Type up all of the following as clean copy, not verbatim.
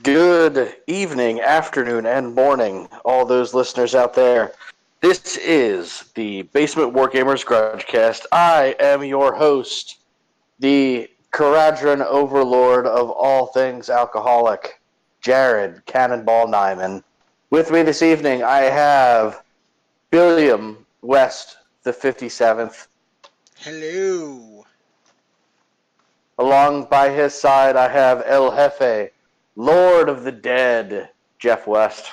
Good evening, afternoon, and morning, all those listeners out there. This is the Basement Wargamers Grudgecast. I am your host, the Caradron overlord of all things alcoholic, Jarid Cannonball Nyman. With me this evening, I have William West, the 57th. Hello. Along by his side, I have El Jefe, Lord of the Dead, Jeff West.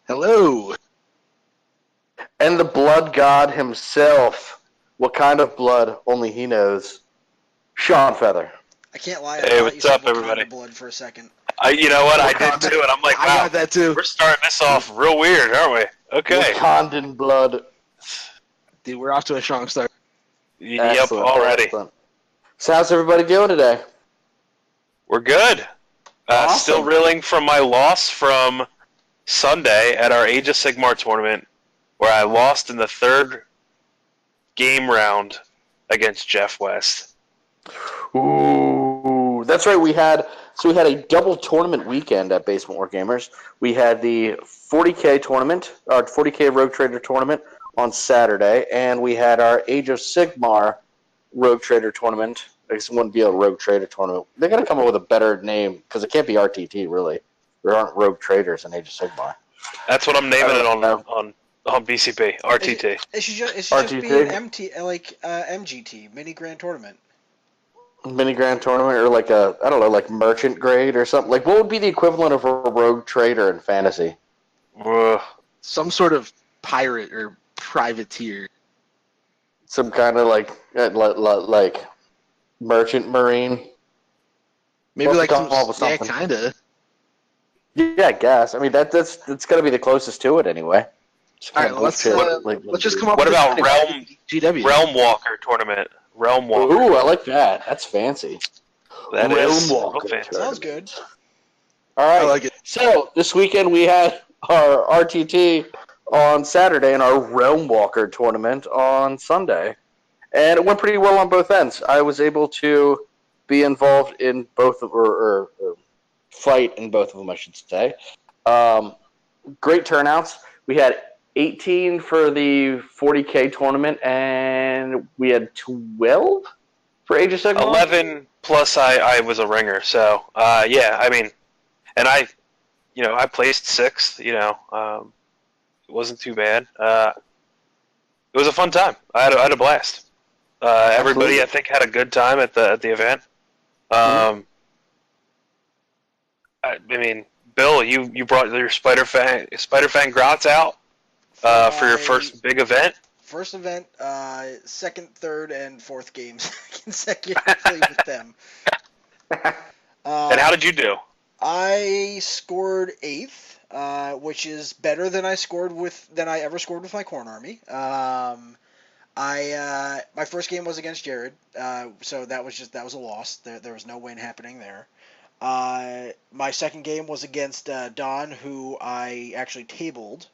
Hello. And the blood god himself. What kind of blood? Only he knows. Sean Feather. I can't lie. Hey, what's up, everybody? Blood for a second. You know what? I did too, and I'm like, wow, I got that too. We're starting this off real weird, aren't we? Okay. Wakandan blood. Dude, we're off to a strong start. Yep, Excellent, already. Excellent. So how's everybody doing today? We're good. Awesome. Still reeling from my loss from Sunday at our Age of Sigmar tournament, where I lost in the third game round against Jeff West. Ooh, that's right. We had a double tournament weekend at Basement Wargamers. We had the 40K tournament, our 40K Rogue Trader tournament on Saturday, and we had our Age of Sigmar Rogue Trader tournament. I guess it wouldn't be a Rogue Trader tournament. They're going to come up with a better name because it can't be RTT, really. There aren't Rogue Traders in Age of Sigmar. That's what I'm naming it on BCP. RTT. It should just RTT? be an MGT, Mini Grand Tournament. Mini Grand Tournament, or like a, I don't know, like Merchant Grade or something. Like, what would be the equivalent of a Rogue Trader in fantasy? Some sort of pirate or privateer. Some kind of like Merchant Marine. Maybe like some, yeah, kind of. Yeah, I guess. I mean, that's got to be the closest to it anyway. All right, let's just come up. What with about GW? Realm Walker tournament? Realm Walker. Ooh, I like that. That's fancy. That Realm is Walker. fancy. Sounds good. All right. I like it. So this weekend we had our RTT on Saturday and our Realm Walker tournament on Sunday, and it went pretty well on both ends. I was able to be involved in both of, or fight in both of them, I should say. Great turnouts. We had 18 for the 40K tournament, and we had 12 for Age of Sigmar. 11 plus I was a ringer, so yeah, I mean, and I placed 6th. It wasn't too bad. It was a fun time. I had a blast. Everybody, I think, had a good time at the event. I mean, Bill, you brought your Spider-Fang Grots out for your first big event. First event, second, third, and fourth games consecutively with them. And how did you do? I scored 8th, which is better than I ever scored with my Khorne army. My first game was against Jarid, so that was a loss. There was no win happening there. My second game was against Don, who I actually tabled.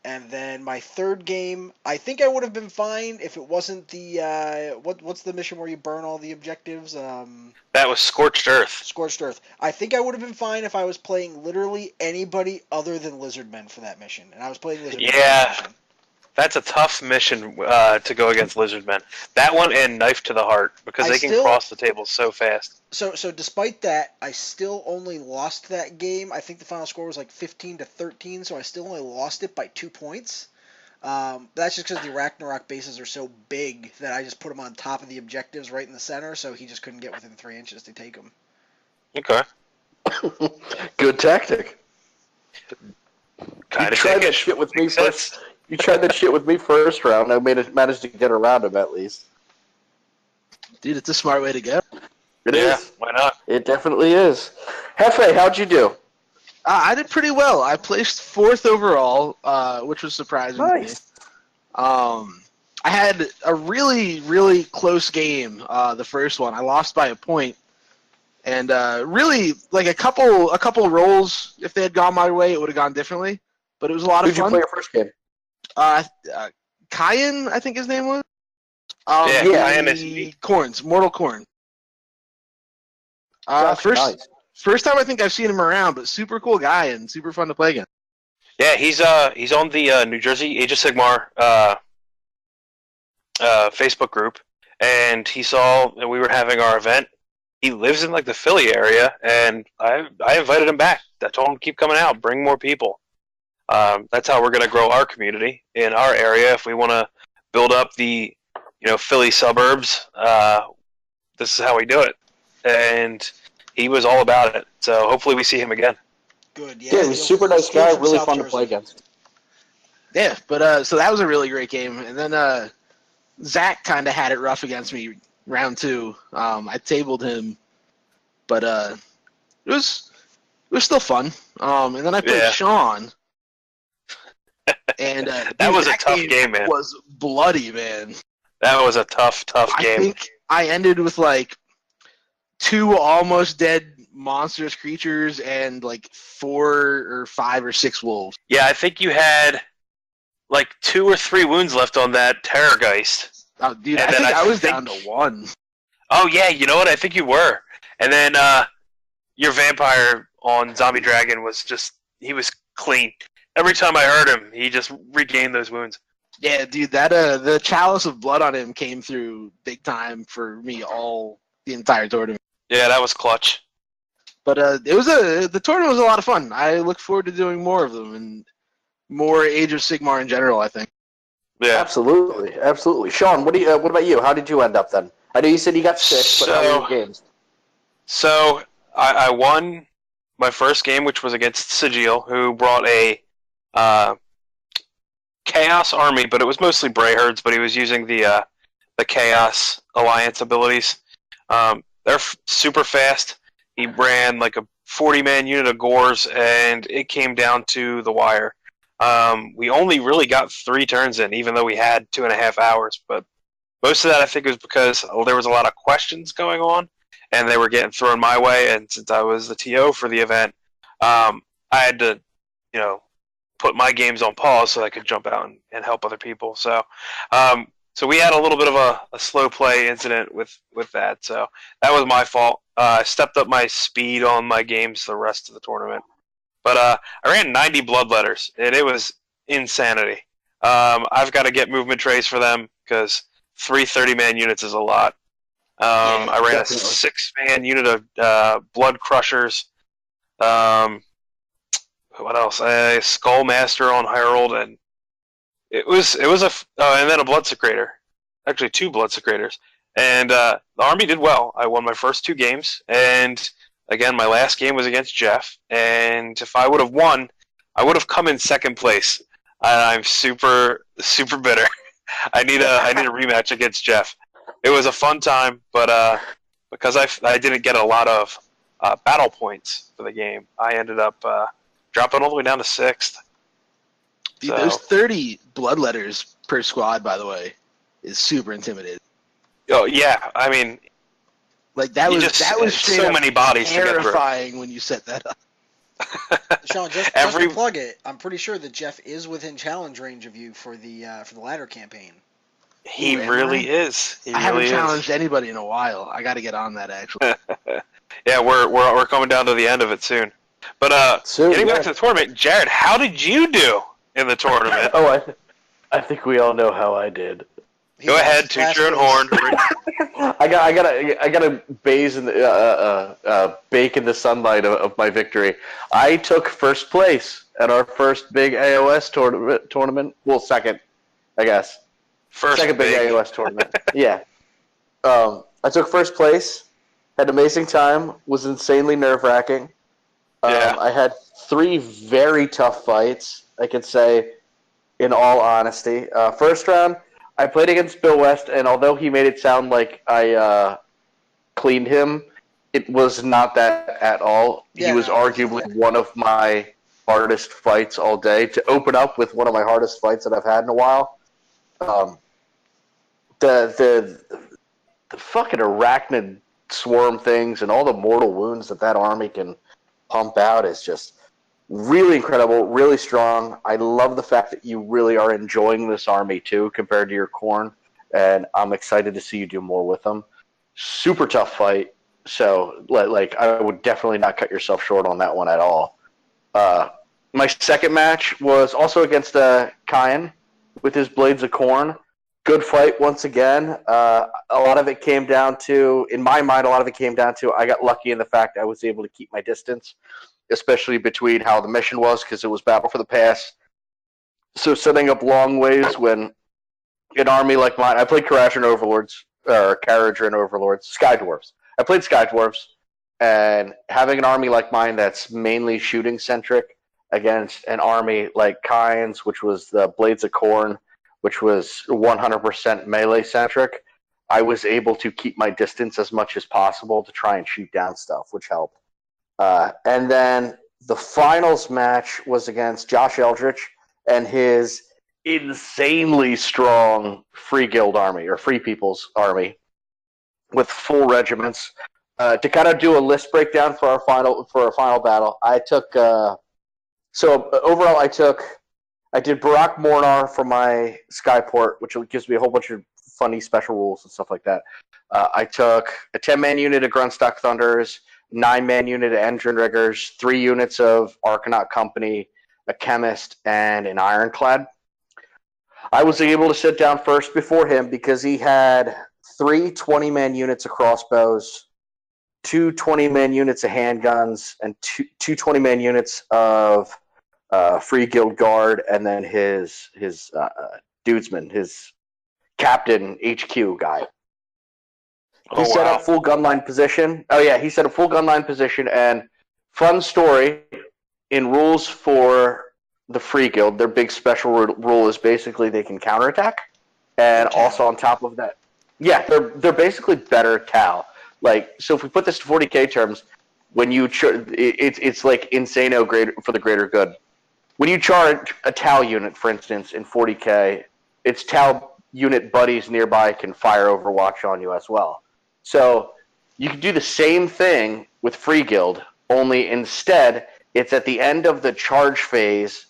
And then my third game, I think I would have been fine if it wasn't the what's the mission where you burn all the objectives? That was Scorched Earth. Scorched Earth. I think I would have been fine if I was playing literally anybody other than Lizardmen for that mission, and I was playing Lizardmen. Yeah. For that mission. That's a tough mission to go against Lizardmen. That one and Knife to the Heart, because they can cross the table so fast. So despite that, I still only lost that game. I think the final score was like 15-13, so I still only lost it by 2 points. That's just because the Ragnarok bases are so big that I just put them on top of the objectives right in the center, so he just couldn't get within 3 inches to take them. Okay. Good tactic. Kind of tried that shit with me first. You tried that shit with me first round. I managed to get around him at least. Dude, it's a smart way to go. It is. Why not? It definitely is. Hefe, how'd you do? I did pretty well. I placed 4th overall, which was surprising to me. I had a really, really close game, the first one. I lost by a point. And really, like a couple rolls, if they had gone my way, it would have gone differently. But it was a lot of fun. Who'd you play your first game? Kyan, I think his name was. Kyan is Khornes, Mortal Khorne. Nice. First time I think I've seen him around, but super cool guy and super fun to play against. Yeah, he's on the New Jersey Age of Sigmar Facebook group, and he saw that we were having our event. He lives in like the Philly area, and I invited him back. I told him to keep coming out, bring more people. That's how we're going to grow our community in our area. If we want to build up the Philly suburbs, this is how we do it. And he was all about it. So hopefully we see him again. Good. Yeah, he was a super nice guy, really fun to play against. Yeah, but so that was a really great game. And then Zach kind of had it rough against me round 2. I tabled him, but it was still fun. And then I played Sean. And that was a tough game, man. Was bloody, man. That was a tough game. I think I ended with like 2 almost dead monstrous creatures and like 4 or 5 or 6 wolves. Yeah, I think you had like 2 or 3 wounds left on that Terrorgeist. Oh, dude, I think I was down to 1. Oh, yeah, you know what? I think you were. And then your vampire on Zombie Dragon he was clean. Every time I heard him, he just regained those wounds. Yeah, dude, that the Chalice of Blood on him came through big time for me the entire tournament. Yeah, that was clutch. But the tournament was a lot of fun. I look forward to doing more of them and more Age of Sigmar in general, I think. Yeah, absolutely. Sean, what about you? How did you end up then? I know you said you got 6, but how were your games? So I won my first game, which was against Sigil, who brought a Chaos army, but it was mostly Brayherds, but he was using the Chaos Alliance abilities. They're super fast. He ran like a 40-man unit of Gores, and it came down to the wire. We only really got 3 turns in, even though we had 2.5 hours. But most of that, I think, was because there was a lot of questions going on, and they were getting thrown my way. And since I was the TO for the event, I had to, put my games on pause so I could jump out and help other people. So, so we had a little bit of a slow play incident with that. So that was my fault. I stepped up my speed on my games the rest of the tournament. But I ran 90 bloodletters, and it was insanity. I've got to get movement trays for them because 3 30-man units is a lot. I ran definitely. A 6-man unit of blood crushers. What else? A Skullmaster on Herald, and it was and then a Blood Secrator. Actually, 2 Blood Secrators. And the army did well. I won my first 2 games, and again, my last game was against Jeff. And if I would have won, I would have come in 2nd place. And I'm super bitter. I need a rematch against Jeff. It was a fun time, but because I didn't get a lot of battle points for the game, I ended up dropping all the way down to 6th. Dude, those 30 bloodletters per squad, by the way, is super intimidating. Oh yeah, I mean, like that was straight so many bodies terrifying when you set that up. Sean, just to plug it, I'm pretty sure that Jeff is within challenge range of you for the ladder campaign. He really is. I haven't challenged anybody in a while. I got to get on that actually. Yeah, we're coming down to the end of it soon. But getting back to the tournament, Jared, how did you do in the tournament? I think we all know how I did. Go ahead, toot your own horn. I gotta bake in the sunlight of my victory. I took first place at our first big AOS tournament. Well, second, I guess. Second big AOS tournament. Yeah. I took first place. Had an amazing time. Was insanely nerve-wracking. I had 3 very tough fights, I could say, in all honesty. First round, I played against Bill West, and although he made it sound like I cleaned him, it was not that at all. Yeah, he was arguably one of my hardest fights all day. To open up with one of my hardest fights that I've had in a while, the fucking arachnid swarm things and all the mortal wounds that army can pump out is just really incredible, really strong. I love the fact that you really are enjoying this army too compared to your Khorne, and I'm excited to see you do more with them. Super tough fight, So, like, I would definitely not cut yourself short on that one at all. My second match was also against Kyan with his Blades of Corn. Good fight once again. A lot of it came down to, in my mind, I got lucky in the fact I was able to keep my distance, especially between how the mission was, because it was Battle for the Pass. So setting up long ways when an army like mine, I played Carriager and Overlords, Sky Dwarves. I played Sky Dwarves, and having an army like mine that's mainly shooting centric against an army like Kyan's, which was the Blades of Corn, which was 100% melee centric, I was able to keep my distance as much as possible to try and shoot down stuff, which helped. And then the finals match was against Josh Eldritch and his insanely strong Free Guild army, or Free People's army, with full regiments. To kind of do a list breakdown for our final battle, I took. So overall, I did Barak Mornar for my Skyport, which gives me a whole bunch of funny special rules and stuff like that. I took a 10-man unit of Grunstock Thunders, 9-man unit of Engine Riggers, 3 units of Arcanaut Company, a Chemist, and an Ironclad. I was able to sit down first before him because he had 3 20-man units of crossbows, 2 20-man units of handguns, and two 20-man units of Free Guild Guard, and then his dudesman, his captain HQ guy. He set up full gunline position. Oh yeah, he set up full gunline position. And fun story, in rules for the Free Guild, their big special rule is basically they can counterattack, and also on top of that, yeah, they're basically better Tau. Like, so if we put this to 40k terms, when you it's like insano great for the greater good. When you charge a Tau unit, for instance, in 40k, its Tau unit buddies nearby can fire Overwatch on you as well. So you can do the same thing with Free Guild, only instead it's at the end of the charge phase.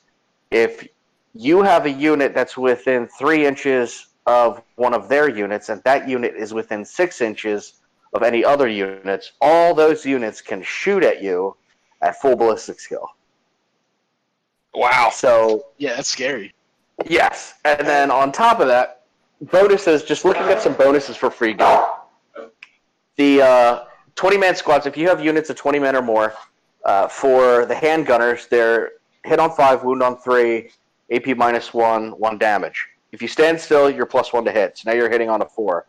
If you have a unit that's within 3 inches of one of their units, and that unit is within 6 inches of any other units, all those units can shoot at you at full ballistic skill. Wow. So yeah, that's scary. Yes, and then on top of that, bonuses. Just looking at some bonuses for Free Guild. The 20-man squads. If you have units of 20 men or more, for the handgunners, they're hit on 5, wound on 3, AP -1, 1 damage. If you stand still, you're +1 to hit. So now you're hitting on a 4.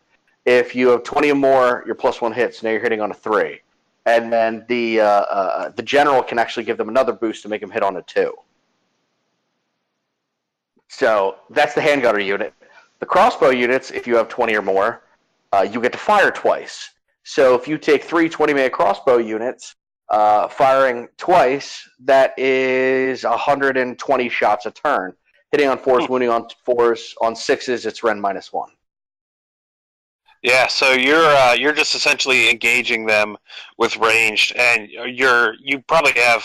If you have 20 or more, you're +1 hit. So now you're hitting on a 3. And then the general can actually give them another boost to make them hit on a 2. So that's the handgunner unit. The crossbow units, if you have 20 or more, you get to fire twice. So if you take 3 20-man crossbow units, firing twice, that is 120 shots a turn. Hitting on 4s, wounding on 4s, on 6s, it's Ren -1. Yeah, so you're just essentially engaging them with ranged, and you probably have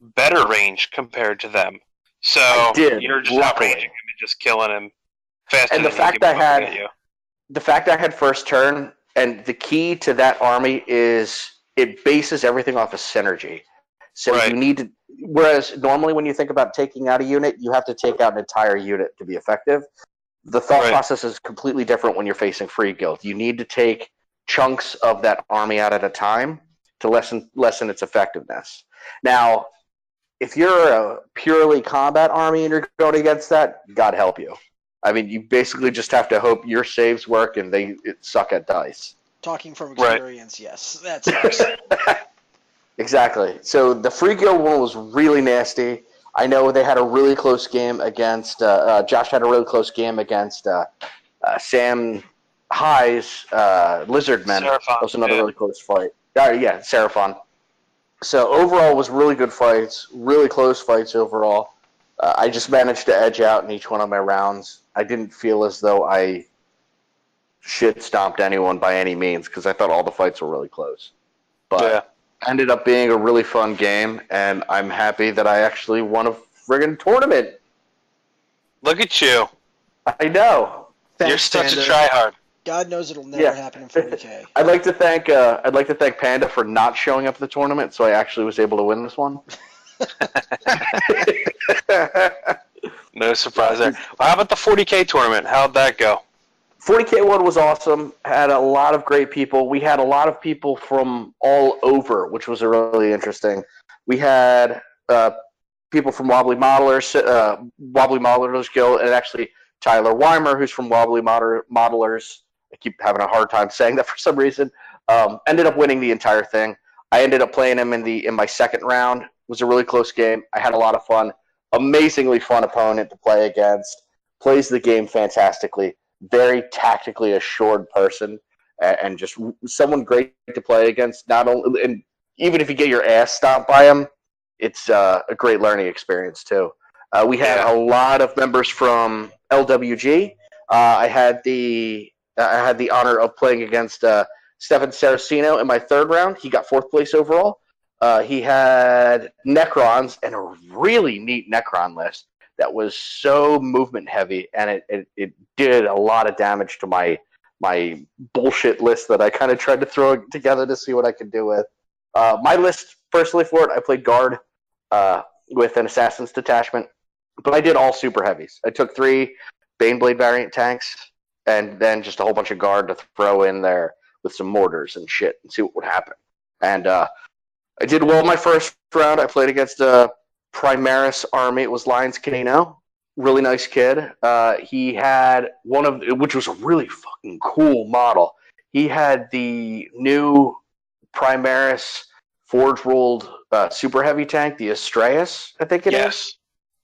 better range compared to them. So you're just outranging him and just killing him faster. And the fact I had first turn, and the key to that army is it bases everything off of synergy. So you need to. Whereas normally when you think about taking out a unit, you have to take out an entire unit to be effective. The thought process is completely different when you're facing Free Guild. You need to take chunks of that army out at a time to lessen its effectiveness. Now, if you're a purely combat army and you're going against that, God help you. I mean, you basically just have to hope your saves work and they suck at dice. Talking from experience, yes. That sucks. Exactly. So the Free Guild one was really nasty. I know they had a really close game against Josh had a really close game against Sam High's Lizardmen. That was another really close fight. Seraphon. So overall, it was really good fights, really close fights overall. I just managed to edge out in each one of my rounds. I didn't feel as though I shit-stomped anyone by any means because I thought all the fights were really close. But ended up being a really fun game, and I'm happy that I actually won a friggin' tournament. Look at you. I know. You're such a tryhard. God knows it'll never happen in 40K. I'd like to thank Panda for not showing up at the tournament, so I actually was able to win this one. No surprise there. Well, how about the 40K tournament? How'd that go? 40K one was awesome. Had a lot of great people. We had a lot of people from all over, which was really interesting. We had people from Wobbly Modelers Guild, and actually Tyler Weimer, who's from Wobbly Modelers. I keep having a hard time saying that for some reason. Ended up winning the entire thing. I ended up playing him in my second round. It was a really close game. I had a lot of fun. Amazingly fun opponent to play against. Plays the game fantastically. Very tactically assured person, and just someone great to play against. Not only, and even if you get your ass stomped by him, it's a great learning experience too. We had a lot of members from LWG. I had the honor of playing against Stefan Saraceno in my third round. He got fourth place overall. He had Necrons and a really neat Necron list that was so movement heavy, and it did a lot of damage to my bullshit list that I kind of tried to throw together to see what I could do with. My list, personally, for it, I played guard with an Assassin's Detachment, but I did all super heavies. I took 3 Baneblade variant tanks, and then just a whole bunch of guard to throw in there with some mortars and shit and see what would happen. And I did well my first round. I played against Primaris army. It was Lions Canino. Really nice kid. He had which was a really fucking cool model. He had the new Primaris Forge rolled super heavy tank, the Astraeus, I think it is. Yes.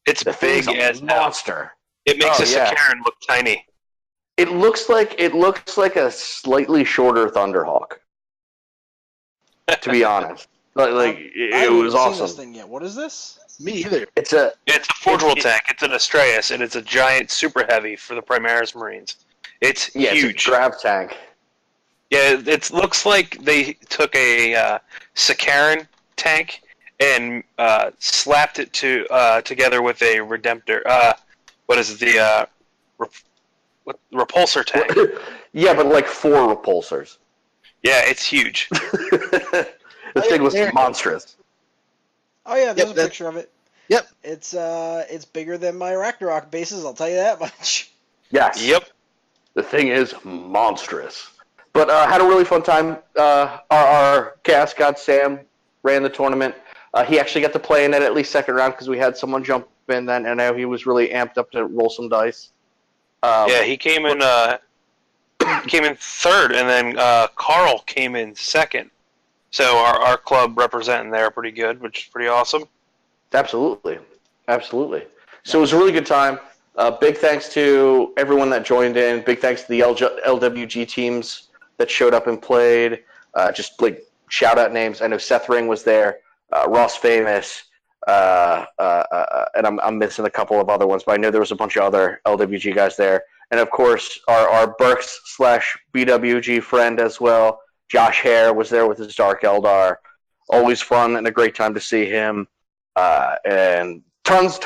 It's The big thing's as a monster. It makes a Sicaran look tiny. It looks like a slightly shorter Thunderhawk. To be honest, it was awesome. Seen this thing yet. What is this? Me either. It's a Forge World tank. It's an Astraeus, and it's a giant super heavy for the Primaris Marines. It's huge. It's a grav tank. Yeah, it looks like they took a Sicaran tank and slapped it together with a Redemptor. What is it? The repulsor tank. Yeah, but like 4 repulsors. Yeah, it's huge. This thing was monstrous. Oh yeah, there's a picture of it. Yep. It's bigger than my Ragnarok bases, I'll tell you that much. Yes. Yep. The thing is monstrous. But had a really fun time. Our Chaos God Sam ran the tournament. He actually got to play in it at least second round because we had someone jump in then, and now he was really amped up to roll some dice. Yeah, he came in third, and then Carl came in second. So our club representing there pretty good, which is pretty awesome. Absolutely. So it was a really good time. Big thanks to everyone that joined in. Big thanks to the LWG teams that showed up and played. Just like shout out names. I know Seth Ring was there, Ross Famous, and I'm missing a couple of other ones, but I know there was a bunch of other LWG guys there. And of course, our Burks / BWG friend as well, Josh Hare, was there with his Dark Eldar. Always fun and a great time to see him. And tons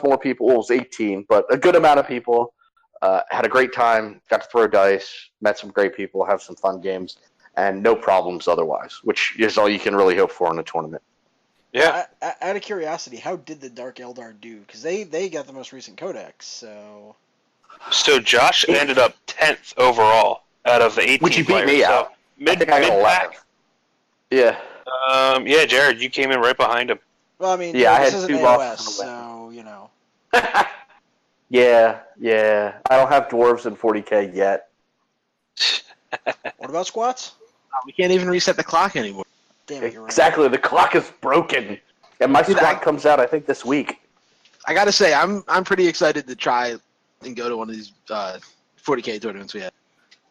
more people. Well, it was 18, but a good amount of people. Had a great time. Got to throw dice. Met some great people. Have some fun games. And no problems otherwise, which is all you can really hope for in a tournament. Yeah. Out of curiosity, how did the Dark Eldar do? Because they got the most recent codex, so... So Josh ended up 10th overall out of the 18 Which you beat players. me out. I think I got 11th. Yeah. Yeah, Jared, you came in right behind him. Well, I mean, Yeah, I this had isn't 2 AOS, losses. so, you know. Yeah. I don't have dwarves in 40K yet. What about squats? We can't even reset the clock anymore. Damn it, you're right. Exactly. The clock is broken. And my squad comes out, I think, this week. I gotta say, I'm pretty excited to try and go to one of these 40K tournaments we have.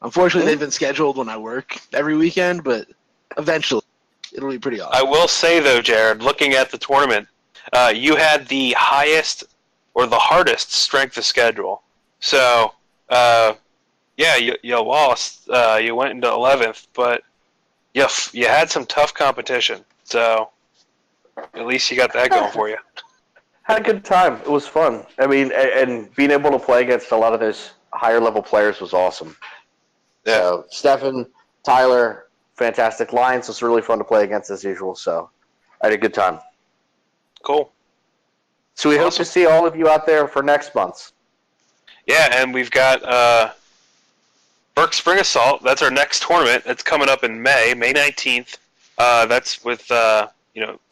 Unfortunately, they've been scheduled when I work every weekend, but eventually it'll be pretty awesome. I will say, though, Jared, looking at the tournament, you had the highest or the hardest strength of schedule. So, yeah, you lost. You went into 11th, but you had some tough competition. So, at least you got that going for you. Had a good time. It was fun. I mean, and being able to play against a lot of those higher level players was awesome. Yeah. So Stefan, Tyler, fantastic lines. It's really fun to play against as usual. So I had a good time. Cool. So we hope Awesome. to see all of you out there for next month. Yeah, and we've got Burke Spring Assault. That's our next tournament. It's coming up in May 19th. That's with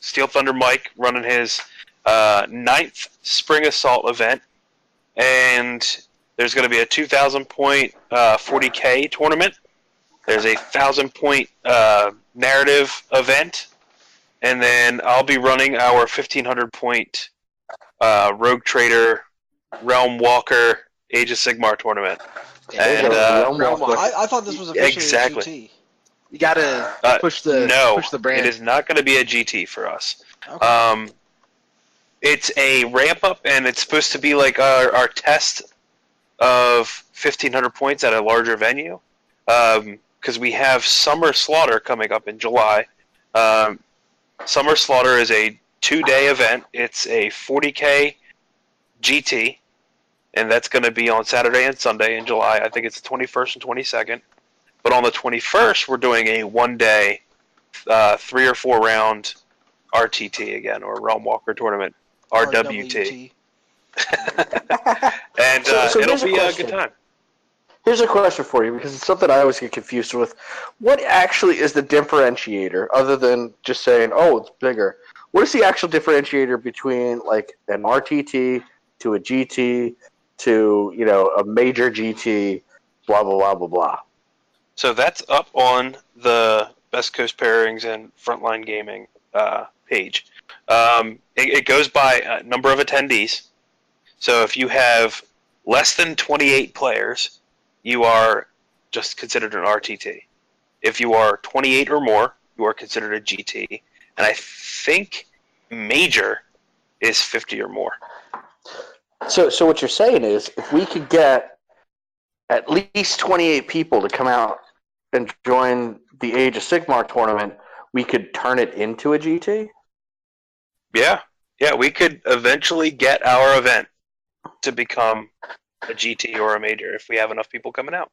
Steel Thunder Mike running his 9th Spring Assault event, and there's going to be a 2,000 point 40K tournament. There's a 1,000 point narrative event, and then I'll be running our 1,500 point Rogue Trader, Realm Walker, Age of Sigmar tournament. And Realm Walker. I thought this was officially Exactly. a GT. You gotta push the brand. It is not going to be a GT for us. Okay. It's a ramp up, and it's supposed to be like our test of 1,500 points at a larger venue. Because we have Summer Slaughter coming up in July. Summer Slaughter is a 2-day event. It's a 40K GT, and that's going to be on Saturday and Sunday in July. I think it's the 21st and 22nd. But on the 21st, we're doing a 1-day, 3 or 4 round RTT again, or Realm Walker tournament, RWT. And So it'll here's a be a question. good time. Here's a question for you, because it's something I always get confused with. What actually is the differentiator, other than just saying, oh, it's bigger? What is the actual differentiator between like an RTT to a GT to, a major GT, blah, blah, blah, blah, blah? So that's up on the Best Coast Pairings and Frontline Gaming page. It goes by number of attendees. So if you have less than 28 players, you are just considered an RTT. If you are 28 or more, you are considered a GT. And I think major is 50 or more. So what you're saying is, if we could get at least 28 people to come out and join the Age of Sigmar tournament, we could turn it into a GT? Yeah, we could eventually get our event to become a GT or a major if we have enough people coming out.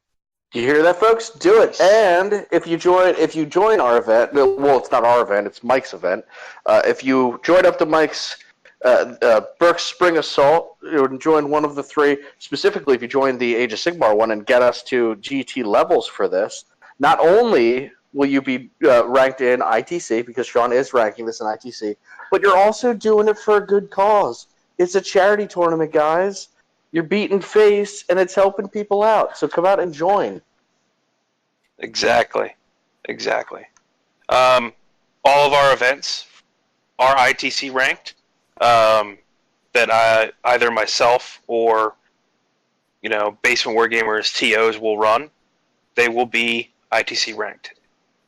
You hear that, folks? Do it. And if you join our event, well, it's not our event; it's Mike's event. If you join up to Mike's Burke Spring Assault, and join one of the 3. Specifically, if you join the Age of Sigmar one and get us to GT levels for this, not only will you be ranked in ITC, because Sean is ranking this in ITC, but you're also doing it for a good cause. It's a charity tournament, guys. You're beating face, and it's helping people out. So come out and join. Exactly. All of our events are ITC ranked. That either myself or Basement Wargamers TOs will run. They will be ITC ranked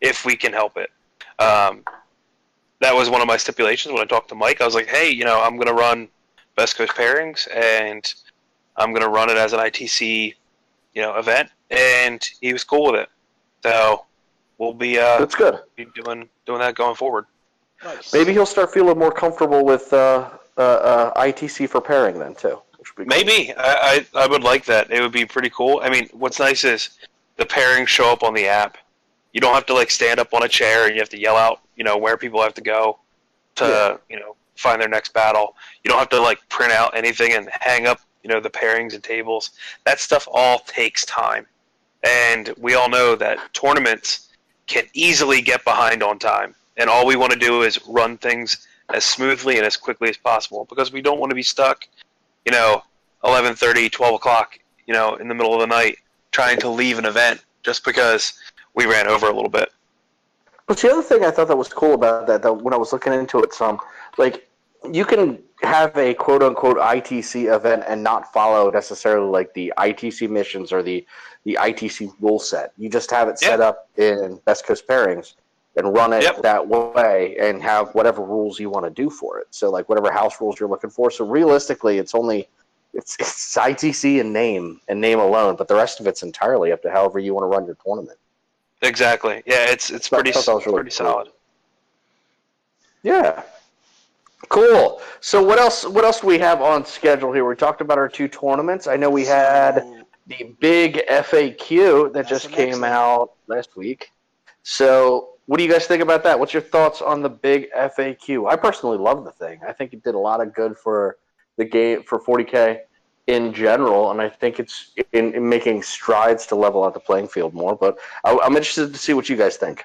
if we can help it. That was one of my stipulations when I talked to Mike. I was like, hey, I'm going to run Best Coast Pairings, and I'm going to run it as an ITC, event, and he was cool with it. So we'll be That's good. be doing that going forward. Nice. Maybe he'll start feeling more comfortable with ITC for pairing then too. Which would be Maybe I would like that. It would be pretty cool. I mean, what's nice is the pairings show up on the app. You don't have to stand up on a chair and you have to yell out, where people have to go to, find their next battle. You don't have to print out anything and hang up, the pairings and tables. That stuff all takes time. And we all know that tournaments can easily get behind on time. And all we want to do is run things as smoothly and as quickly as possible, because we don't want to be stuck, 11:30, 12 o'clock, in the middle of the night trying to leave an event just because we ran over a little bit. But the other thing I thought that was cool about that when I was looking into it some, you can have a quote-unquote ITC event and not follow necessarily the ITC missions or the ITC rule set. You just have it set up in Best Coast Pairings and run it that way and have whatever rules you want to do for it. So whatever house rules you're looking for. So realistically, it's ITC in name alone, but the rest of it's entirely up to however you want to run your tournament. Exactly. Yeah, it's pretty Really solid. Yeah. Cool. So what else do we have on schedule here? We talked about our 2 tournaments. I know we had the big FAQ that That's just the next came thing. out last week. So, what do you guys think about that? What's your thoughts on the big FAQ? I personally love the thing. I think it did a lot of good for the game, for 40K in general, and I think it's in making strides to level out the playing field more. But I'm interested to see what you guys think.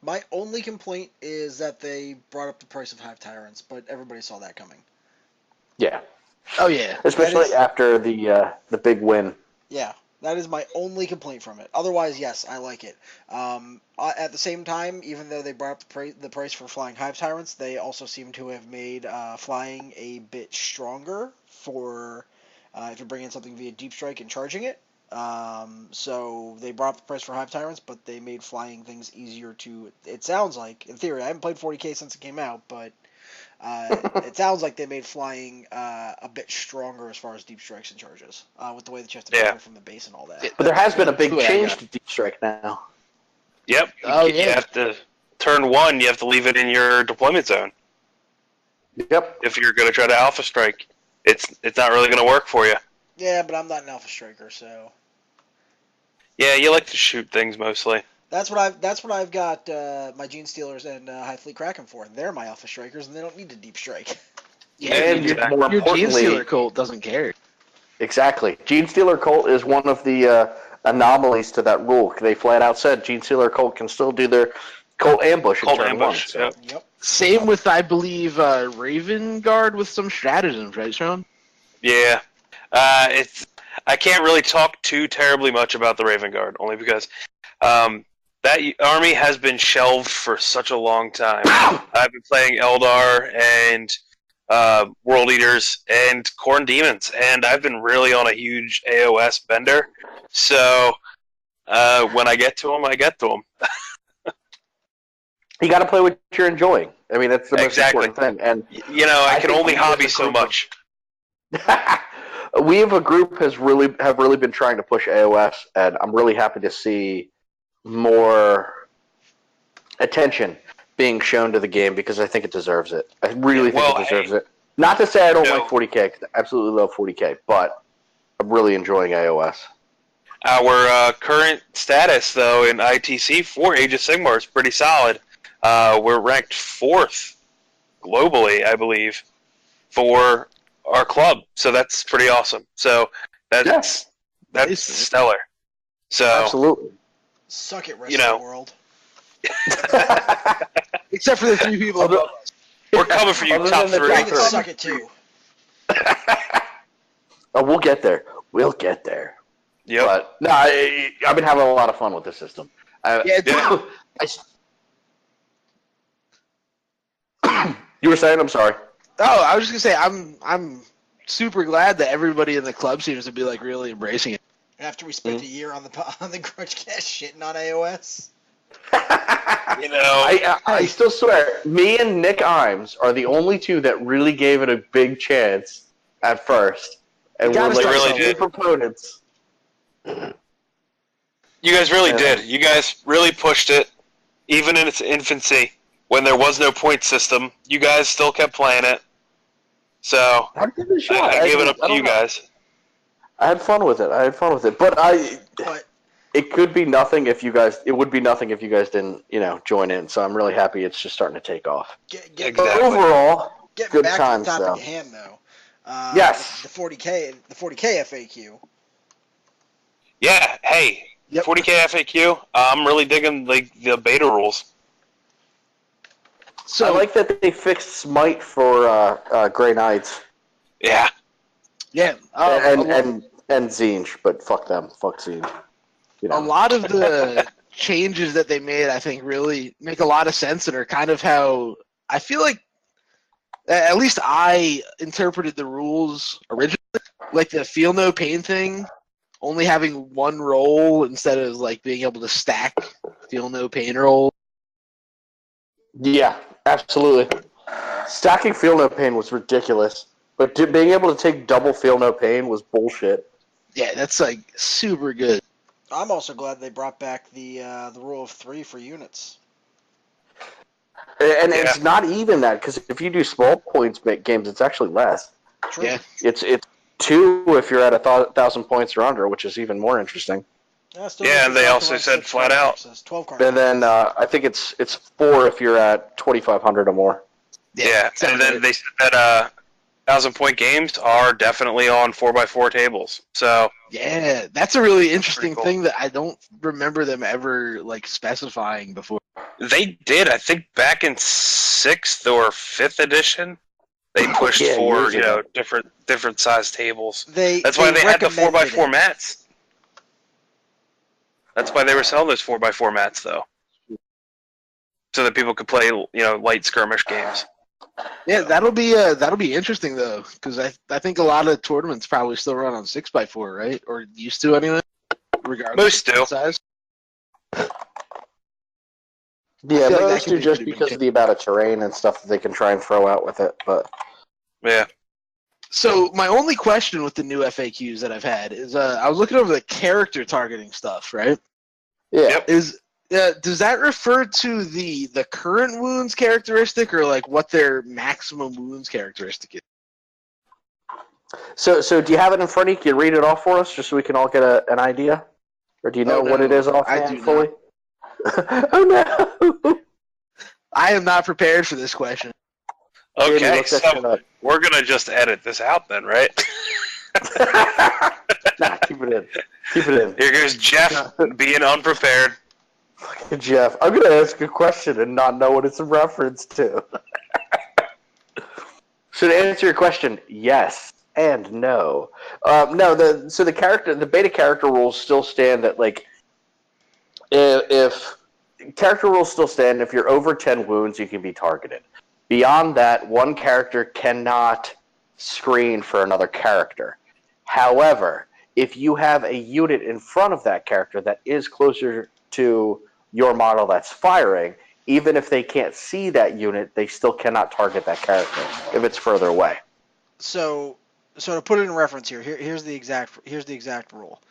My only complaint is that they brought up the price of Hive Tyrants, but everybody saw that coming. Yeah. Oh yeah. Especially after the big win. Yeah, that is my only complaint from it. Otherwise, yes, I like it. At the same time, even though they brought up the price for flying Hive Tyrants, they also seem to have made flying a bit stronger for if you're bringing something via Deep Strike and charging it. So they brought up the price for Hive Tyrants, but they made flying things easier to. It sounds like, in theory, I haven't played 40K since it came out, but it sounds like they made flying a bit stronger as far as deep strikes and charges, with the way that you have to travel from the base and all that. But there has been a big change to Deep Strike now. Yep. Oh, You have to turn 1. You have to leave it in your deployment zone. Yep. If you're going to try to alpha strike, it's not really going to work for you. Yeah, but I'm not an alpha striker, so. Yeah, you like to shoot things mostly. That's what I've got my Gene Stealers and High Fleet Kraken for. They're my alpha strikers, and they don't need to deep strike. Yeah, And more your Gene importantly, Stealer cult doesn't care. Exactly. Gene Stealer Cult is one of the anomalies to that rule. They flat out said Gene Stealer Cult can still do their cult ambush in turn 1. So. Yep. Same with, I believe, Raven Guard with some stratagems, right, Sean? Yeah. I can't really talk too terribly much about the Raven Guard, only because that army has been shelved for such a long time. I've been playing Eldar and World Eaters and Khorne Demons, and I've been really on a huge AOS bender. So when I get to them, I get to them. You got to play what you're enjoying. I mean, that's the most important thing. And you know, I can only hobby so much. We have a group have really been trying to push AOS, and I'm really happy to see more attention being shown to the game because I think it deserves it. I really think it deserves it. Not to say I don't like 40K, because I absolutely love 40K, but I'm really enjoying AOS. Our current status, though, in ITC for Age of Sigmar is pretty solid. We're ranked 4th globally, I believe, for our club. So that's pretty awesome. So that's stellar. So absolutely. Suck it, rest of the world. Except for the 3 people above us. We're coming for you, top 3. Suck it too. Oh, we'll get there. We'll get there. Yep. But no, I've been having a lot of fun with the system. You were saying? I'm sorry. Oh, I was just gonna say I'm super glad that everybody in the club seems to be like really embracing it. After we spent a year on the Grudgecast shitting on AOS. You know, I still swear, me and Nick Imes are the only two that really gave it a big chance at first, and we're like really proponents. You guys really did. You guys really pushed it, even in its infancy, when there was no point system. You guys still kept playing it. So I give it up to you guys. I had fun with it. But it could be nothing if you guys. It would be nothing if you guys didn't, join in. So I'm really happy it's just starting to take off. But overall, good back times. To the topic at hand, though. Yes. The 40K FAQ. Yeah. Hey. Yep. 40K FAQ. I'm really digging the beta rules. So I like that they fixed Smite for Grey Knights. Yeah. Yeah. And Zinj, but fuck them. Fuck Zinj. A lot of the changes that they made, I think, really make a lot of sense and are kind of how I feel like, at least I interpreted the rules originally. Like the feel no pain thing, only having one roll instead of being able to stack feel no pain roll. Yeah, absolutely. Stacking feel no pain was ridiculous, but being able to take double feel no pain was bullshit. Yeah, that's super good. I'm also glad they brought back the rule of 3 for units. And it's not even that, because if you do small points games, it's actually less. True. Yeah. It's 2 if you're at 1,000 points or under, which is even more interesting. Yeah, and they also said flat out. 12 cards. And then I think it's 4 if you're at 2,500 or more. Yeah, and then they said that 1,000-point games are definitely on 4x4 tables. So yeah, that's a really interesting cool. thing that I don't remember them ever like specifying before. They did, I think, back in 6th or 5th edition. They pushed for different size tables. That's why they had the 4x4 mats. That's why they were selling those 4x4 mats, though, so that people could play light skirmish games. Yeah, that'll be interesting though, because I think a lot of tournaments probably still run on 6x4, right? Or used to anyway, regardless of size. Yeah, most do just because of the amount of terrain and stuff that they can try and throw out with it. But yeah. So my only question with the new FAQs that I've had is I was looking over the character targeting stuff, right? Yeah. Yep. Does that refer to the current wounds characteristic, or like what their maximum wounds characteristic is? So do you have it in front of you? Can you read it off for us, just so we can all get an idea? Or do you know what it is offhand fully? Oh no! I am not prepared for this question. Okay, so we're gonna just edit this out then, right? Nah, keep it in. Keep it in. Here goes Jeff being unprepared. Fucking Jeff, I'm gonna ask a question and not know what it's a reference to. So to answer your question, yes and no. No, the beta character rules still stand that if character rules still stand, if you're over 10 wounds, you can be targeted. Beyond that, one character cannot screen for another character. However, if you have a unit in front of that character that is closer to your model that's firing, even if they can't see that unit, they still cannot target that character if it's further away. So to put it in reference here's the exact rule.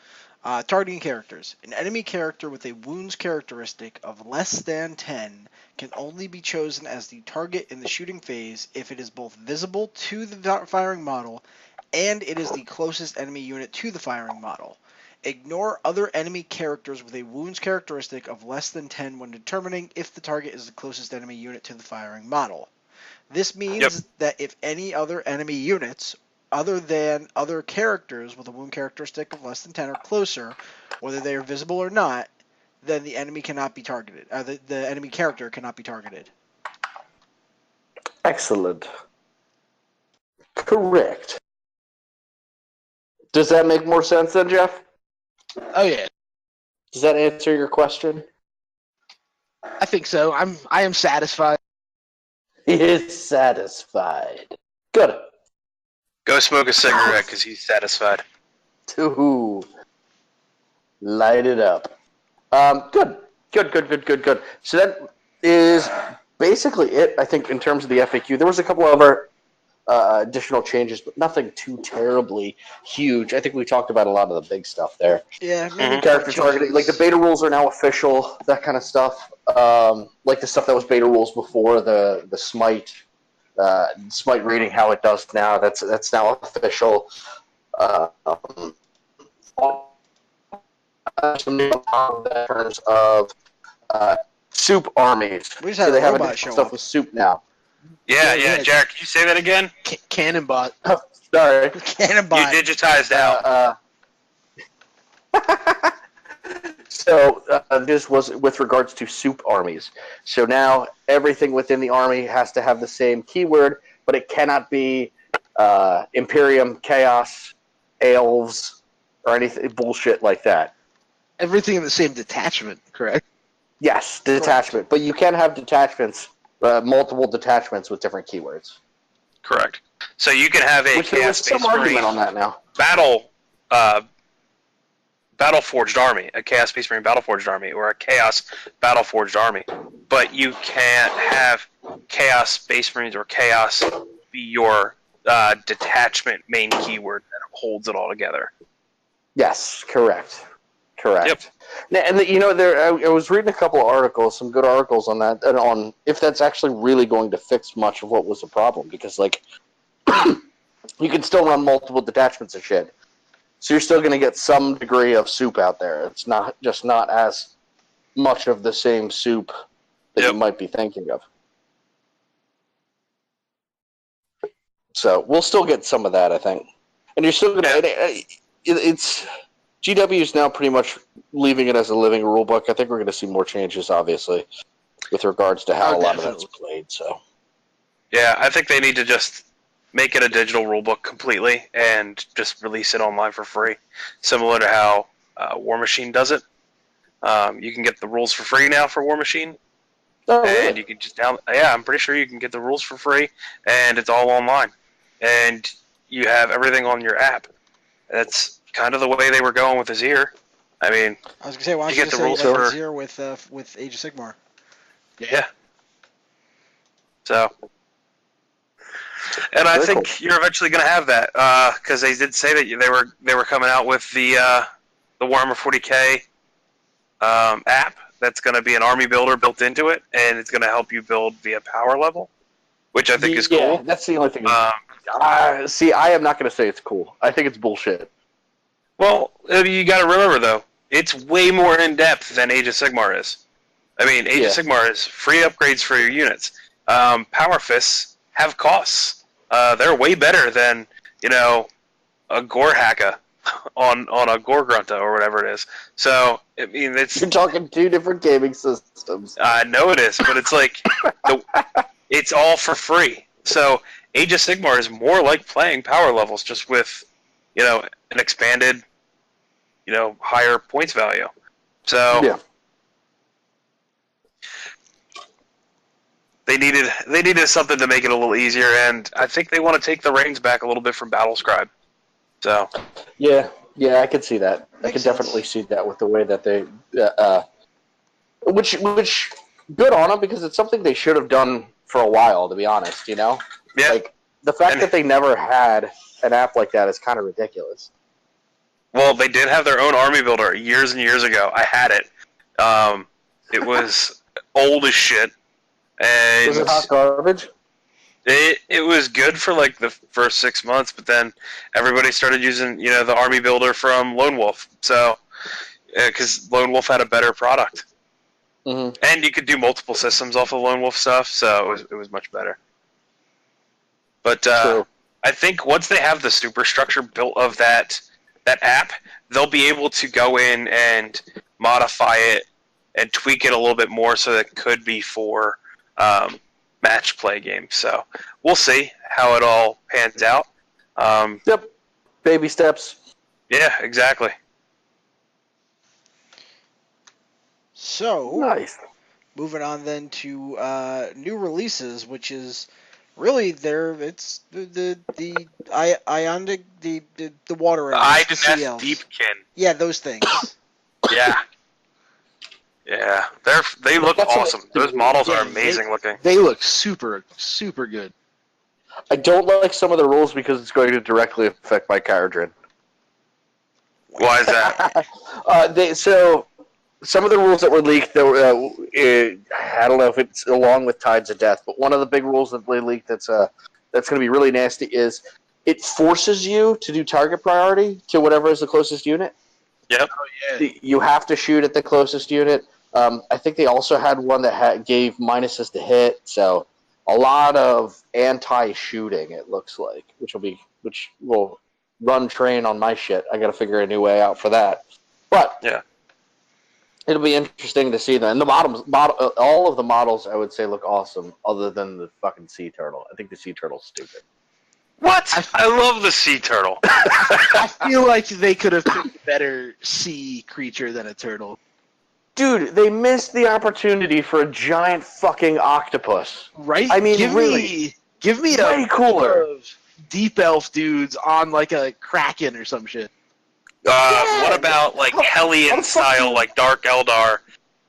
Targeting characters. An enemy character with a wounds characteristic of less than 10 can only be chosen as the target in the shooting phase if it is both visible to the firing model and it is the closest enemy unit to the firing model. Ignore other enemy characters with a wounds characteristic of less than 10 when determining if the target is the closest enemy unit to the firing model. This means that if any other enemy units other than other characters with a wound characteristic of less than 10 or closer, whether they are visible or not, then the enemy cannot be targeted. The enemy character cannot be targeted. Excellent. Correct. Does that make more sense then, Jeff? Oh yeah. Does that answer your question? I think so. I am satisfied. He is satisfied. Good. Go smoke a cigarette because he's satisfied. Ooh. Light it up. Good. So that is basically it, I think, in terms of the FAQ. There was a couple other additional changes, but nothing too terribly huge. I think we talked about a lot of the big stuff there. Yeah, character targeting, like the beta rules are now official, that kind of stuff. Like the stuff that was beta rules before, the Smite reading, how it does now. That's now official. Some new in terms of soup armies. We just had they a have robot show stuff up. with soup now. Yeah, Jared, can you say that again? Cannonbot. Oh, sorry. Cannonbot. You digitized out. So this was with regards to soup armies. So now everything within the army has to have the same keyword, but it cannot be Imperium, Chaos, Elves, or anything bullshit like that. Everything in the same detachment, correct? Yes, detachment. But you can have detachments, multiple detachments with different keywords. Correct. So you can have a Chaos Space argument on that now. Battle Forged Army, a Chaos Space Marine Battle Forged Army, or a Chaos Battle Forged Army. But you can't have Chaos Space Marines or Chaos be your detachment main keyword that holds it all together. Yes, correct. Yep. And I was reading a couple of articles, some good articles on that, and on if that's actually really going to fix much of what was the problem. Because, you can still run multiple detachments of shit. So you're still going to get some degree of soup out there. It's not as much of the same soup that you might be thinking of. So we'll still get some of that, I think. And you're still going to... It's... GW is now pretty much leaving it as a living rule book. I think we're going to see more changes, obviously, with regards to how a lot of that's played. So, yeah, I think they need to just make it a digital rule book completely and just release it online for free, similar to how War Machine does it. You can get the rules for free now for War Machine. Oh, and really? you can just Yeah, I'm pretty sure you can get the rules for free, and it's all online, and you have everything on your app. That's kind of the way they were going with Azir. I mean, I was gonna say, why don't you you get just the say rules Azir with Age of Sigmar? Yeah. So, and I think you're eventually going to have that because they did say that they were coming out with the Warhammer 40K app. That's going to be an army builder built into it, and it's going to help you build via power level, which I think is cool. Yeah, that's the only thing. See, I am not going to say it's cool. I think it's bullshit. Well, you got to remember, though, it's way more in-depth than Age of Sigmar is. I mean, Age of Sigmar is free upgrades for your units. Power Fists have costs. They're way better than, a Gore Haka on a Gore Grunta or whatever it is. So, I mean, You're talking two different gaming systems. I know it is, but it's like, it's all for free. So, Age of Sigmar is more like playing power levels, just with, an expanded, higher points value. So, yeah. They needed something to make it a little easier, and I think they want to take the reins back a little bit from Battlescribe. So yeah, I could see that. I could sense. definitely see that with the way that they, which good on them because it's something they should have done for a while. To be honest, Yeah. like the fact that they never had an app like that is kind of ridiculous. Well, they did have their own army builder years and years ago. I had it. It was old as shit. And Was it hot garbage? It was good for like the first 6 months, but then everybody started using the army builder from Lone Wolf. So because Lone Wolf had a better product, and you could do multiple systems off of Lone Wolf stuff, so it was much better. But I think once they have the superstructure built of that app, they'll be able to go in and modify it and tweak it a little bit more so that it could be for match play games. So we'll see how it all pans out. Yep. Baby steps. Yeah, exactly. So, nice. Moving on then to new releases, which is really it's the Ionic, the water elves, the sea elves. Deepkin. Yeah, those things. Yeah. Yeah, they look awesome. Those models are amazing looking. They look super, super good. I don't like some of the rules because it's going to directly affect my Kharadron. Why is that? So some of the rules that were leaked, I don't know if it's along with Tides of Death, but one of the big rules that they leaked that's going to be really nasty is it forces you to do target priority to whatever is the closest unit. Yep. Oh, yeah. You have to shoot at the closest unit. I think they also had one that gave minuses to hit, so a lot of anti-shooting. It looks like, which will run train on my shit. I got to figure a new way out for that. But yeah, it'll be interesting to see them. And the all of the models, I would say, look awesome, other than the fucking sea turtle. I think the sea turtle's stupid. What? I love the sea turtle. I feel like they could have picked a better sea creature than a turtle. Dude, they missed the opportunity for a giant fucking octopus. Right? I mean, give me way cooler of deep elf dudes on like a kraken or some shit. What about like Hellion style, like Dark Eldar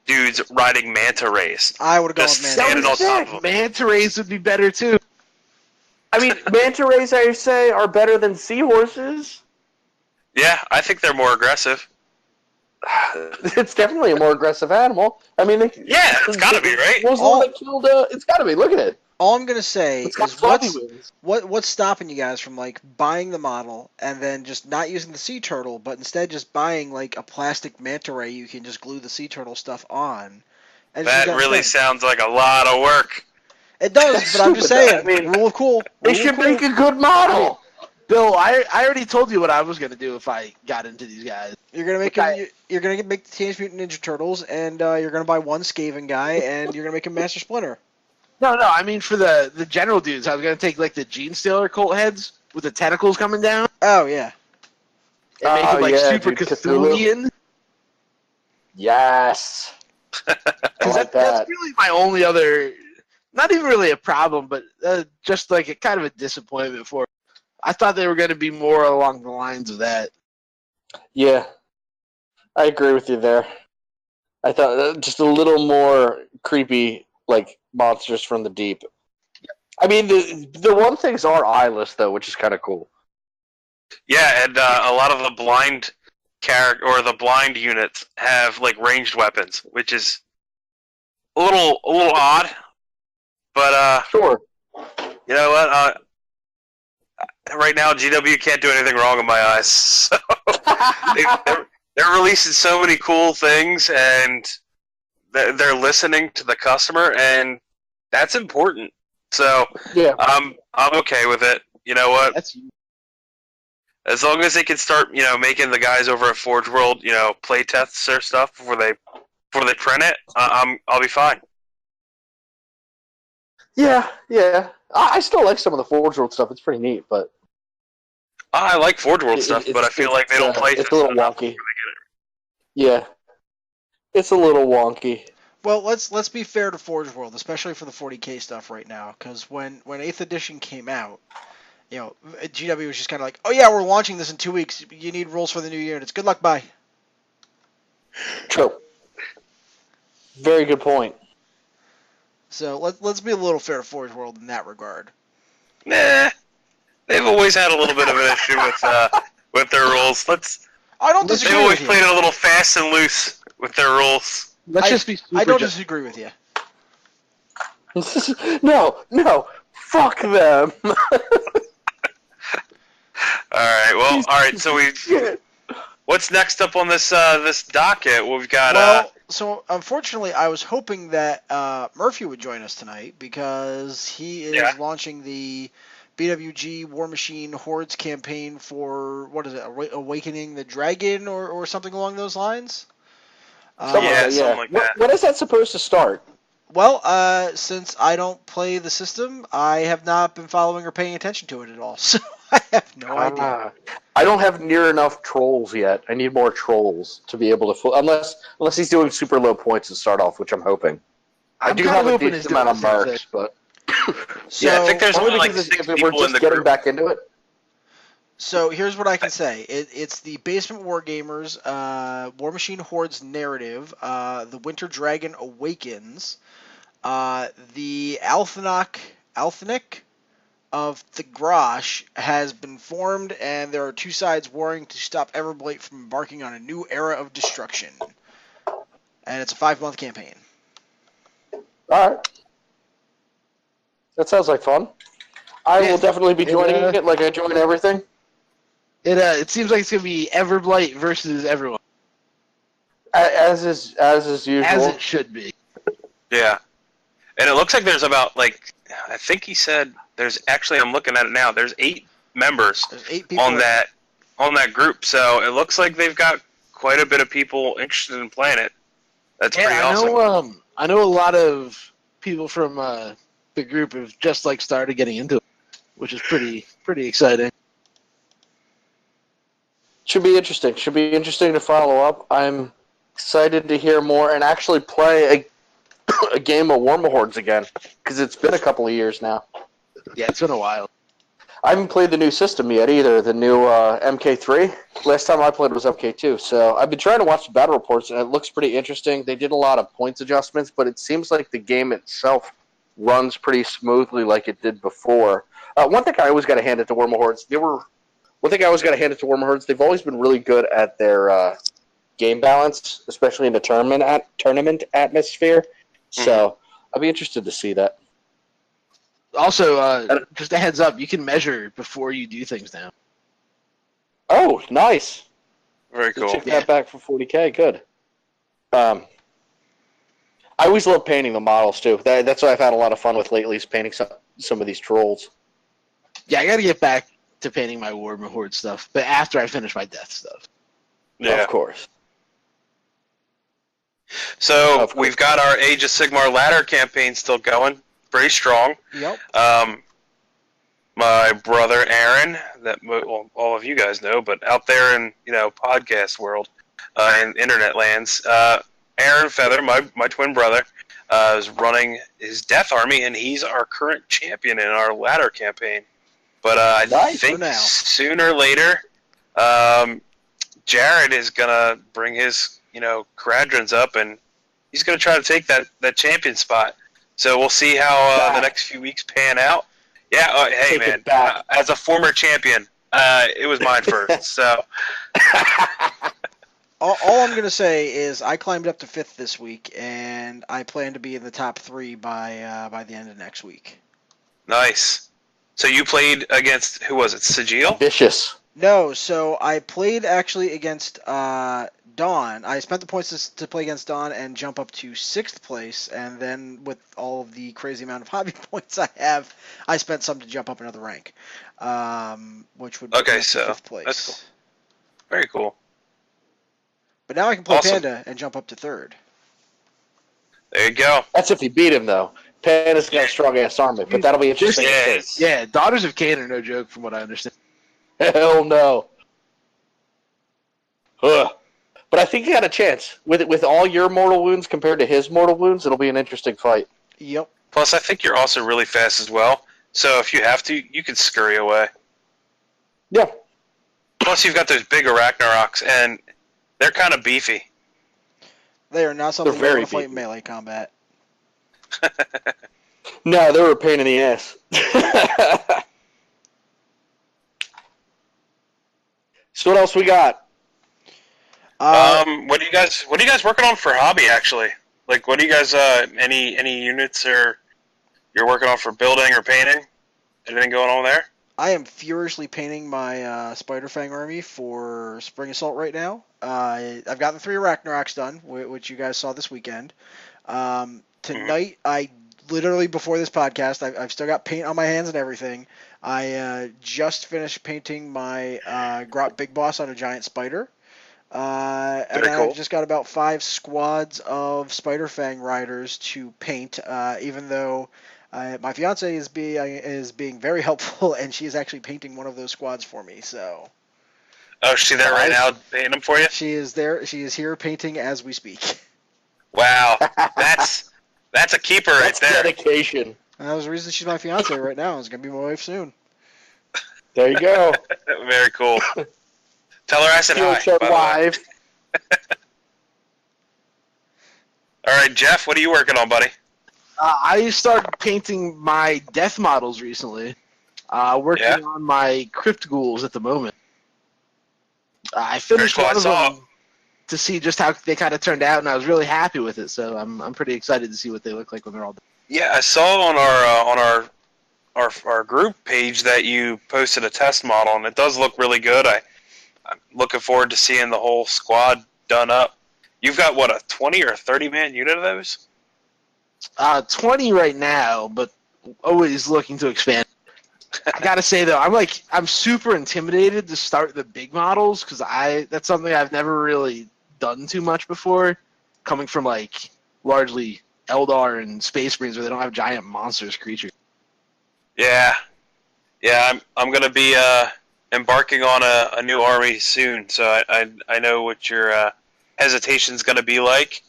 dudes riding manta rays? I would have gone Just with standing Manta. on top of them. Manta rays would be better too. I mean, manta rays, I say, are better than seahorses. Yeah, I think they're more aggressive. It's definitely a more aggressive animal. I mean, yeah, it's gotta be, right? What was the one that killed? It's gotta be. Look at it. All I'm gonna say It's got is floppy wings. what's stopping you guys from like buying the model and then just not using the sea turtle, but instead just buying like a plastic manta ray you can just glue the sea turtle stuff on. And That really sounds like a lot of work. It does, but I'm just saying. I mean, rule of cool. They should make a good model. Bill, I already told you what I was gonna do if I got into these guys. You're gonna make make the Teenage Mutant Ninja Turtles, and you're gonna buy one Skaven guy, and you're gonna make him Master Splinter. No, I mean for the general dudes, I was gonna take like the Gene Stealer Colt heads with the tentacles coming down. Oh yeah. And make them like super Cthulhian. Yes. Because that's really my only other, not even really a problem, but just like a kind of a disappointment for. I thought they were going to be more along the lines of that. Yeah, I agree with you there. I thought just a little more creepy, like monsters from the deep. I mean, the one things are eyeless though, which is kind of cool. Yeah, and a lot of the blind the blind units have like ranged weapons, which is a little odd. But sure. You know what? Right now, GW can't do anything wrong in my eyes. So they're releasing so many cool things, and they're listening to the customer, and that's important. So yeah, I'm okay with it. You know what? As long as they can start, making the guys over at Forge World, play tests or stuff before they print it, I'll be fine. Yeah. I still like some of the Forge World stuff. It's pretty neat, but I like Forge World stuff, but I feel like they don't play. It's a little wonky. Yeah, it's a little wonky. Well, let's be fair to Forge World, especially for the 40K stuff right now, because when 8th edition came out, GW was just kind of like, oh yeah, we're launching this in 2 weeks. You need rules for the new units. Good luck, bye. True. Very good point. So let's be a little fair to Forge World in that regard. Nah, they've always had a little bit of an issue with their rules. I don't disagree. They've always played it a little fast and loose with their rules. I don't disagree with you. No, fuck them. All right. So what's next up on this docket? We've got. Well, so unfortunately, I was hoping that Murphy would join us tonight because he is launching the BWG War Machine Hordes campaign for, what is it, Awakening the Dragon or something along those lines? Something like that. When is that supposed to start? Well, since I don't play the system, I have not been following or paying attention to it at all, so I have no idea. I don't have near enough trolls yet. I need more trolls to be able to... unless he's doing super low points to start off, which I'm hoping. I do have a decent amount of marks, but... So, I think there's only like 6 people we're just in the getting group. back into it. So here's what I can say. It's the Basement Wargamers War Machine Hordes narrative, the Winter Dragon Awakens, the Althanic of the Grosh has been formed, and there are two sides warring to stop Everblight from embarking on a new era of destruction. And it's a 5-month campaign. Alright. That sounds like fun. I will definitely be joining it like I join everything. It seems like it's going to be Everblight versus everyone. As is usual. As it should be. Yeah. And it looks like there's about, I think he said there's actually, I'm looking at it now, there's 8 members on that group. So it looks like they've got quite a bit of people interested in playing it. That's pretty awesome. I know a lot of people from the group have just started getting into it, which is pretty exciting. Should be interesting. Should be interesting to follow up. I'm excited to hear more and actually play a game of War Hordes again, because it's been a couple of years now. Yeah, it's been a while. I haven't played the new system yet either, the new MK3. Last time I played was MK2, so I've been trying to watch the battle reports, and it looks pretty interesting. They did a lot of points adjustments, but it seems like the game itself runs pretty smoothly like it did before. One thing I always got to hand it to War Hordes, they've always been really good at their game balance, especially in the tournament atmosphere. So I'll be interested to see that. Also, just a heads up, you can measure before you do things now. Oh, nice. Very cool. Check that back for 40K. Good. I always love painting the models too. That's what I've had a lot of fun with lately, is painting some of these trolls. Yeah, I got to get back to painting my War Horde stuff, but after I finish my Death stuff. Yeah. Of course. So we've got our Age of Sigmar ladder campaign still going, pretty strong. Yep. My brother Aaron, that all of you guys know, but out there in podcast world, in internet lands, Aaron Feather, my twin brother, is running his Death Army, and he's our current champion in our ladder campaign. But I think sooner or later, Jared is gonna bring his Quadrants up, and he's gonna try to take that champion spot. So we'll see how the next few weeks pan out. Yeah, hey man, as a former champion, it was mine first. So all I'm going to say is I climbed up to 5th this week, and I plan to be in the top 3 by the end of next week. Nice. So you played against, who was it, Sigil? Vicious. No, so I played actually against Dawn. I spent the points to play against Dawn and jump up to 6th place, and then with all of the crazy amount of hobby points I have, I spent some to jump up another rank, which would be 5th place. That's cool. Very cool. But now I can play Panda and jump up to 3rd. There you go. That's if you beat him, though. Panda's got a strong-ass army, but that'll be interesting. Yeah, Daughters of Cain are no joke from what I understand. Hell no. Ugh. But I think he had a chance. With all your mortal wounds compared to his mortal wounds, it'll be an interesting fight. Yep. Plus, I think you're also really fast as well. So if you have to, you can scurry away. Yeah. Plus, you've got those big Arachnaroks, and they're kind of beefy. They are not something you want to fight in melee combat. No, they were a pain in the ass. So what else we got? What are you guys working on for hobby, actually? Like, what do you guys any units or you're working on for building or painting? Anything going on there? I am furiously painting my Spider Fang army for Spring Assault right now. I've got the 3 Arachnaroks done, which you guys saw this weekend. Tonight, I literally, before this podcast, I've still got paint on my hands and everything. I just finished painting my Grot Big Boss on a giant spider. And cool. I've just got about 5 squads of Spider Fang riders to paint, even though my fiance is being very helpful, and she is actually painting one of those squads for me. So. Oh, is she there right now painting them for you? She is there. She is here painting as we speak. Wow, that's a keeper right there. Dedication. That was the reason she's my fiance right now. It's gonna be my wife soon. There you go. Very cool. Tell her I said hi. Live. All right, Jeff, what are you working on, buddy? I started painting my death models recently. Working on my Crypt Ghouls at the moment. I finished one of them to see just how they kind of turned out, and I was really happy with it. So I'm pretty excited to see what they look like when they're all done. Yeah, I saw on our group page that you posted a test model, and it does look really good. I'm looking forward to seeing the whole squad done up. You've got what, a 20 or 30 man unit of those? 20 right now, but always looking to expand. I gotta say though, I'm super intimidated to start the big models because that's something I've never really done too much before, coming from like largely Eldar and Space Marines where they don't have giant monstrous creatures. Yeah, I'm gonna be embarking on a new army soon, so I know what your hesitation's gonna be like.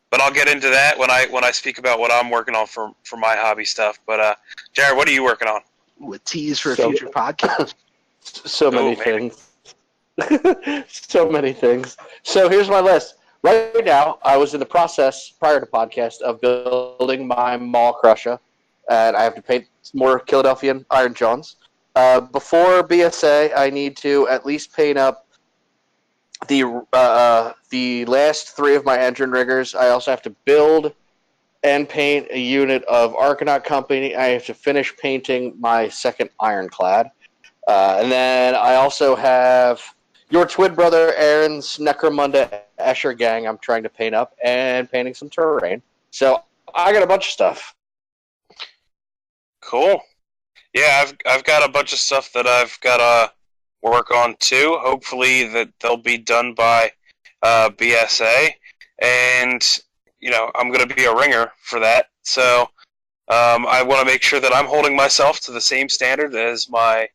But I'll get into that when I speak about what I'm working on for my hobby stuff. But Jared, what are you working on? With tease for a future podcast. So many things. So many things. So here's my list. Right now, I was in the process, prior to podcast, of building my Maw Crusher. And I have to paint some more Philadelphian Iron Johns. Before BSA, I need to at least paint up the last 3 of my engine riggers. I also have to build and paint a unit of Argonaut Company. I have to finish painting my second Ironclad. And then I also have your twin brother Aaron's Necromunda Escher gang I'm trying to paint up and painting some terrain. So I got a bunch of stuff. Cool. Yeah, I've got a bunch of stuff that I've got to work on too. Hopefully that they'll be done by BSA. And, I'm going to be a ringer for that. So I want to make sure that I'm holding myself to the same standard as my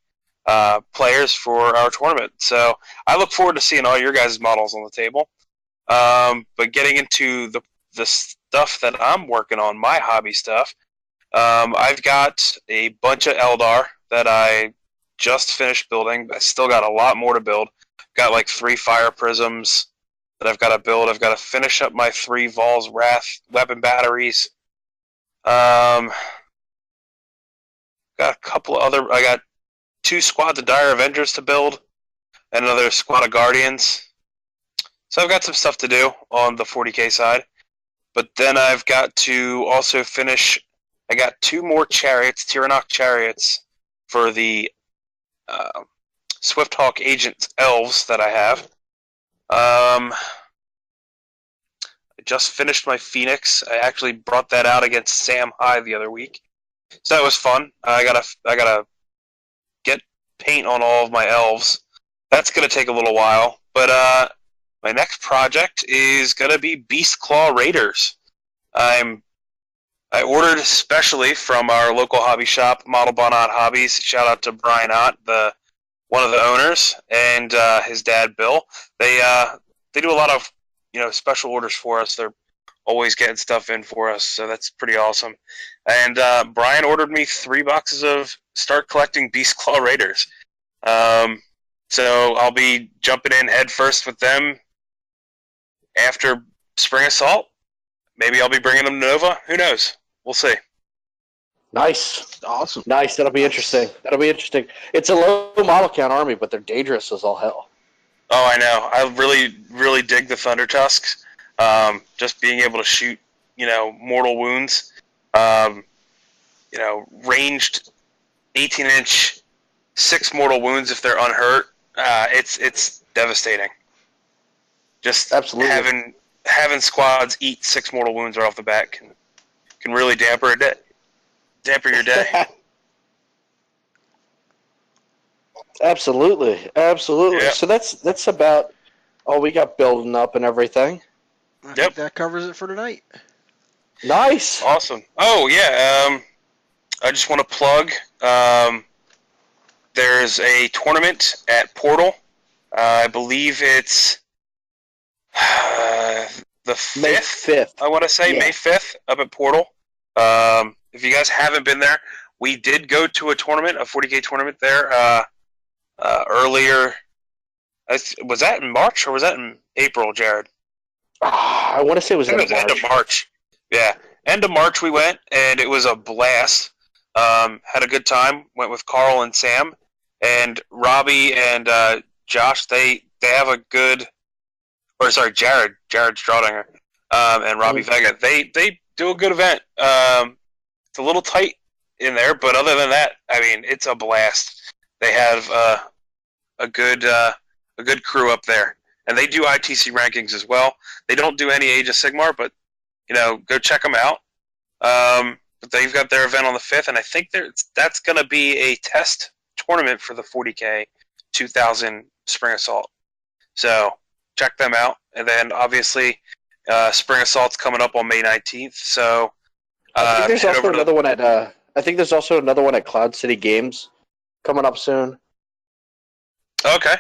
players for our tournament. So I look forward to seeing all your guys' models on the table. But getting into the stuff that I'm working on, my hobby stuff, I've got a bunch of Eldar that I just finished building. I still got a lot more to build. Got like 3 fire prisms that I've got to build. I've got to finish up my 3 Vol's Wrath weapon batteries. Got a couple of other. I got 2 squads of Dire Avengers to build, and another squad of Guardians. So I've got some stuff to do on the 40k side. But then I've got to also finish. I got 2 more chariots, Tyrannok chariots, for the Swifthawk Agent elves that I have. I just finished my Phoenix. I actually brought that out against Sam High the other week, so that was fun. I gotta get paint on all of my elves. That's gonna take a little while, but my next project is gonna be Beast Claw Raiders. I ordered specially from our local hobby shop, Model Bon-Ott Hobbies. Shout out to Brian Ott, one of the owners, and his dad Bill. They do a lot of special orders for us. They're always getting stuff in for us, so that's pretty awesome. And Brian ordered me 3 boxes of Start Collecting Beast Claw Raiders. So I'll be jumping in head first with them after Spring Assault. Maybe I'll be bringing them to Nova. Who knows? We'll see. Nice. Awesome. Nice. That'll be interesting. It's a low model count army, but they're dangerous as all hell. Oh, I know. I really, really dig the Thunder Tusks. Just being able to shoot, mortal wounds. Ranged 18-inch, 6 mortal wounds if they're unhurt. It's devastating. Just absolutely having squads eat 6 mortal wounds right off the bat can really damper your day. Absolutely. Yeah. So that's about all we got building up and everything. I think that covers it for tonight. Nice. Awesome. Oh yeah. I just want to plug. There's a tournament at Portal. I believe it's the 5th. May 5th. I want to say May 5th up at Portal. If you guys haven't been there, we did go to a tournament, a 40k tournament there earlier. Was that in March or was that in April, Jared? I want to say it was end of March. Yeah, end of March we went, and it was a blast. Had a good time. Went with Carl and Sam, and Robbie and Josh. They have a good, Jared Straudinger, and Robbie Vega. They do a good event. It's a little tight in there, but other than that, I mean, it's a blast. They have a good crew up there, and they do ITC rankings as well. They don't do any Age of Sigmar, but go check them out. But they've got their event on the 5th, and I think that's going to be a test tournament for the 40K 2000 Spring Assault. So check them out, and then obviously Spring Assault's coming up on May 19th. So I think there's also another one at. I think there's also another one at Cloud City Games coming up soon. Okay.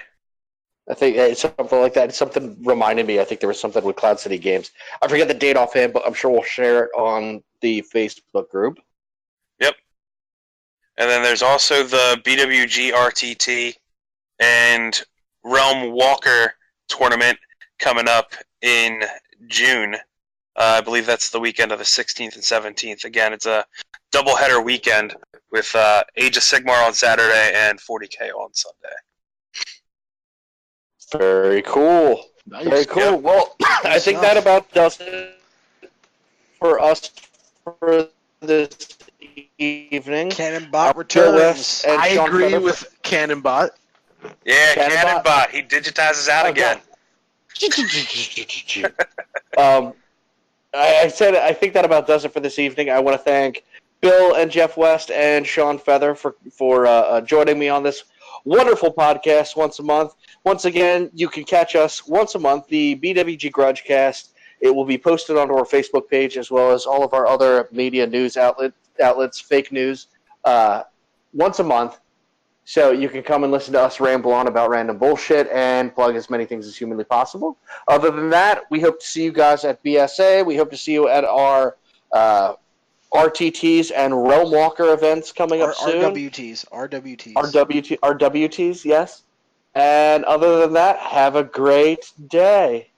I think it's something like that. It's something reminded me. I think there was something with Cloud City Games. I forget the date offhand, but I'm sure we'll share it on the Facebook group. Yep. And then there's also the BWG RTT and Realm Walker tournament coming up in June. I believe that's the weekend of the 16th and 17th. Again, it's a doubleheader weekend with Age of Sigmar on Saturday and 40K on Sunday. Very cool. Nice. Very cool. Yep. Well, I think that about does it for us for this evening. Cannonbot returns. And I Sean agree Feather with Cannonbot. Yeah, Cannonbot. Cannonbot. He digitizes out again. I said I think that about does it for this evening. I want to thank Bill and Jeff West and Sean Feather for joining me on this wonderful podcast once a month. Once again, you can catch us once a month, the BWG Grudgecast. It will be posted onto our Facebook page as well as all of our other media news outlets, fake news, once a month. So you can come and listen to us ramble on about random bullshit and plug as many things as humanly possible. Other than that, we hope to see you guys at BSA. We hope to see you at our RTTs and Realm Walker events coming up soon. RWTs, yes. And other than that, have a great day.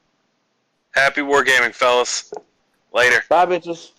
Happy wargaming, fellas. Later. Bye, bitches.